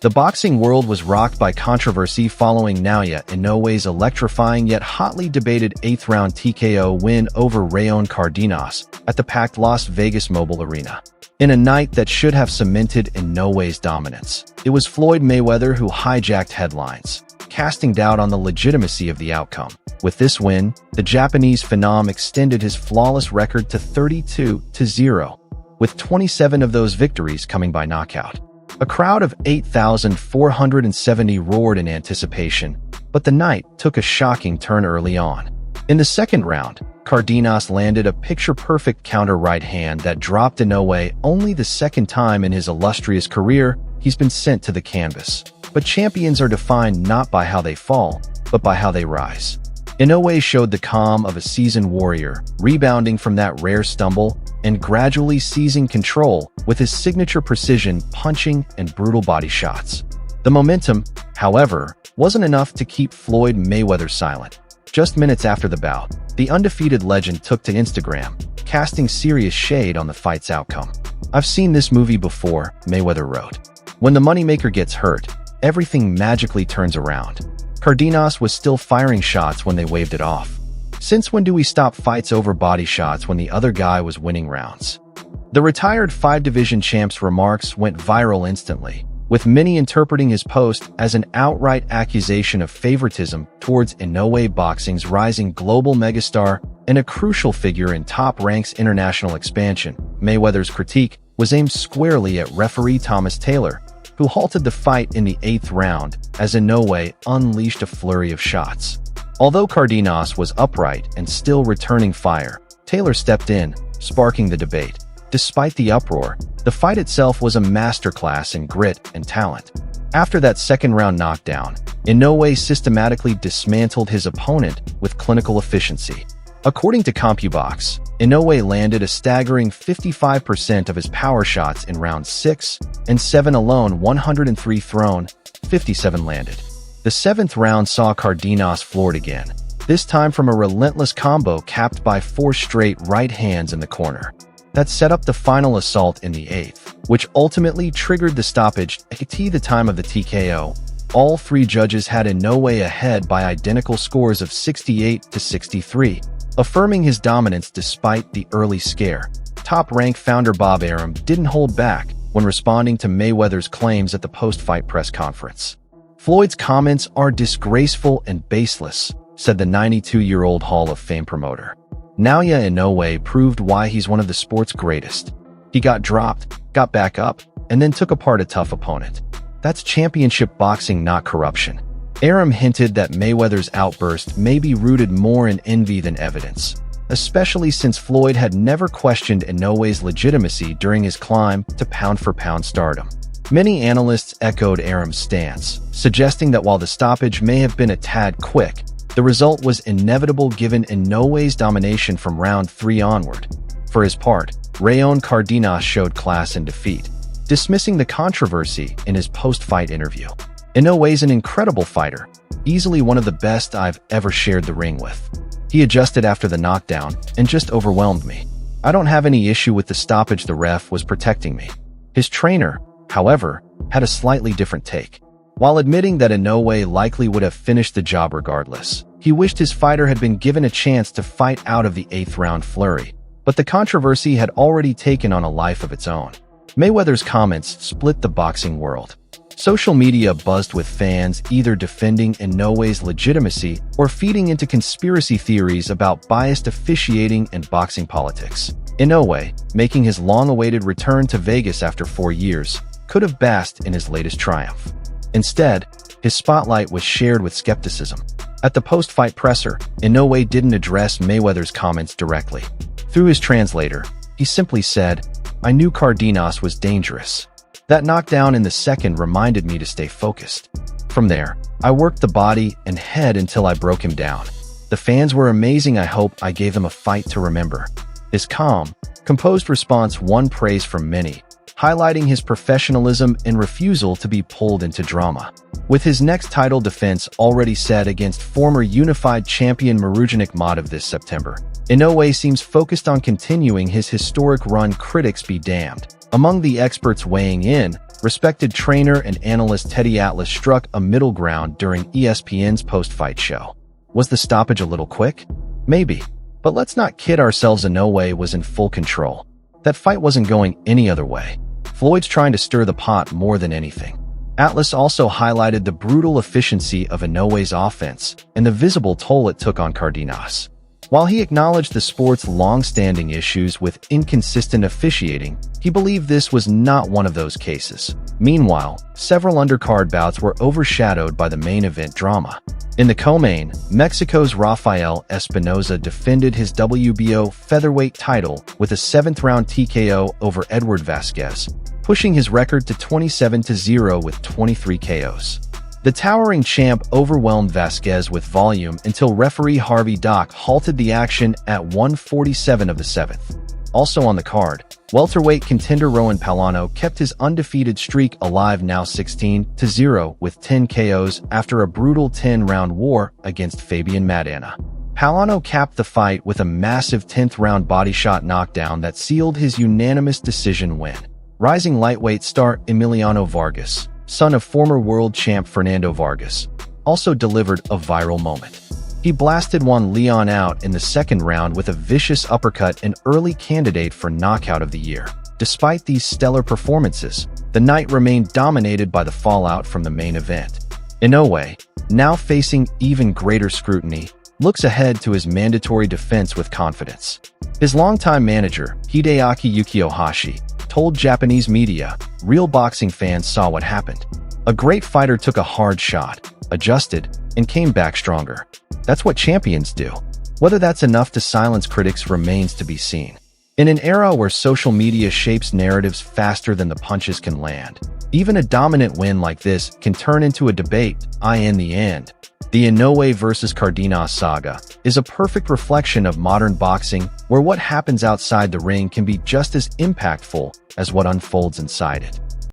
The boxing world was rocked by controversy following Naoya Inoue's electrifying yet hotly debated 8th-round TKO win over Ramon Cardenas at the packed Las Vegas Mobile Arena. In a night that should have cemented Inoue's dominance, it was Floyd Mayweather who hijacked headlines, casting doubt on the legitimacy of the outcome. With this win, the Japanese phenom extended his flawless record to 32-0, with 27 of those victories coming by knockout. A crowd of 8,470 roared in anticipation, but the night took a shocking turn early on. In the second round, Cardenas landed a picture-perfect counter right hand that dropped Inoue only the second time in his illustrious career he's been sent to the canvas. But champions are defined not by how they fall, but by how they rise. Inoue showed the calm of a seasoned warrior, rebounding from that rare stumble and gradually seizing control with his signature precision, punching, and brutal body shots. The momentum, however, wasn't enough to keep Floyd Mayweather silent. Just minutes after the bout, the undefeated legend took to Instagram, casting serious shade on the fight's outcome. "I've seen this movie before," Mayweather wrote. "When the moneymaker gets hurt, everything magically turns around." Cardenas was still firing shots when they waved it off. Since when do we stop fights over body shots when the other guy was winning rounds? The retired 5-division champ's remarks went viral instantly, with many interpreting his post as an outright accusation of favoritism towards Inoue boxing's rising global megastar and a crucial figure in Top Rank's international expansion. Mayweather's critique was aimed squarely at referee Thomas Taylor, who halted the fight in the 8th round as Inoue unleashed a flurry of shots. Although Cardenas was upright and still returning fire, Taylor stepped in, sparking the debate. Despite the uproar, the fight itself was a masterclass in grit and talent. After that second-round knockdown, Inoue systematically dismantled his opponent with clinical efficiency. According to CompuBox, Inoue landed a staggering 55% of his power shots in rounds 6 and 7 alone, 103 thrown, 57 landed. The 7th round saw Cardenas floored again, this time from a relentless combo capped by 4 straight right hands in the corner. That set up the final assault in the 8th, which ultimately triggered the stoppage at the time of the TKO. All 3 judges had Inoue ahead by identical scores of 68-63, affirming his dominance despite the early scare. Top Rank founder Bob Arum didn't hold back when responding to Mayweather's claims at the post-fight press conference. "Floyd's comments are disgraceful and baseless," said the 92-year-old Hall of Fame promoter. Naoya Inoue proved why he's one of the sport's greatest. He got dropped, got back up, and then took apart a tough opponent. That's championship boxing, not corruption. Arum hinted that Mayweather's outburst may be rooted more in envy than evidence, especially since Floyd had never questioned Inoue's legitimacy during his climb to pound-for-pound stardom. Many analysts echoed Arum's stance, suggesting that while the stoppage may have been a tad quick, the result was inevitable given Inoue's domination from round 3 onward. For his part, Ramon Cardenas showed class in defeat, dismissing the controversy in his post-fight interview. "Inoue's an incredible fighter, easily one of the best I've ever shared the ring with. He adjusted after the knockdown and just overwhelmed me. I don't have any issue with the stoppage, the ref was protecting me." His trainer, however, had a slightly different take. While admitting that Inoue likely would have finished the job regardless, he wished his fighter had been given a chance to fight out of the 8th round flurry. But the controversy had already taken on a life of its own. Mayweather's comments split the boxing world. Social media buzzed with fans either defending Inoue's legitimacy or feeding into conspiracy theories about biased officiating and boxing politics. Inoue, making his long-awaited return to Vegas after 4 years, could have basked in his latest triumph. Instead, his spotlight was shared with skepticism. At the post-fight presser, Inoue didn't address Mayweather's comments directly. Through his translator, he simply said, "I knew Cardenas was dangerous. That knockdown in the 2nd reminded me to stay focused. From there, I worked the body and head until I broke him down. The fans were amazing. I hope I gave them a fight to remember." His calm, composed response won praise from many, highlighting his professionalism and refusal to be pulled into drama. With his next title defense already set against former unified champion Marujanik Madhav this September, Inoue seems focused on continuing his historic run. Critics be damned. Among the experts weighing in, Respected trainer and analyst Teddy Atlas struck a middle ground during ESPN's post-fight show. Was the stoppage a little quick? Maybe. But let's not kid ourselves, Inoue was in full control. That fight wasn't going any other way. Floyd's trying to stir the pot more than anything. Atlas also highlighted the brutal efficiency of Inoue's offense and the visible toll it took on Cardenas. While he acknowledged the sport's long-standing issues with inconsistent officiating, he believed this was not one of those cases. Meanwhile, several undercard bouts were overshadowed by the main event drama. In the co-main, Mexico's Rafael Espinoza defended his WBO featherweight title with a 7th-round TKO over Edward Vasquez, pushing his record to 27-0 with 23 KOs. The towering champ overwhelmed Vasquez with volume until referee Harvey Dock halted the action at 1:47 of the 7th. Also on the card, welterweight contender Roan Palano kept his undefeated streak alive, now 16-0 with 10 KOs after a brutal 10-round war against Fabian Maidana. Palano capped the fight with a massive 10th-round body shot knockdown that sealed his unanimous decision win. Rising lightweight star Emiliano Vargas, son of former world champ Fernando Vargas, also delivered a viral moment. He blasted Juan Leon out in the second round with a vicious uppercut, an early candidate for knockout of the year. Despite these stellar performances, the night remained dominated by the fallout from the main event. Inoue, now facing even greater scrutiny, looks ahead to his mandatory defense with confidence. His longtime manager, Hideaki Yukiohashi, told Japanese media, "Real boxing fans saw what happened. A great fighter took a hard shot, adjusted, and came back stronger. That's what champions do." Whether that's enough to silence critics remains to be seen. In an era where social media shapes narratives faster than the punches can land, even a dominant win like this can turn into a debate. In the end, the Inoue vs. Cardenas saga is a perfect reflection of modern boxing, where what happens outside the ring can be just as impactful as what unfolds inside it.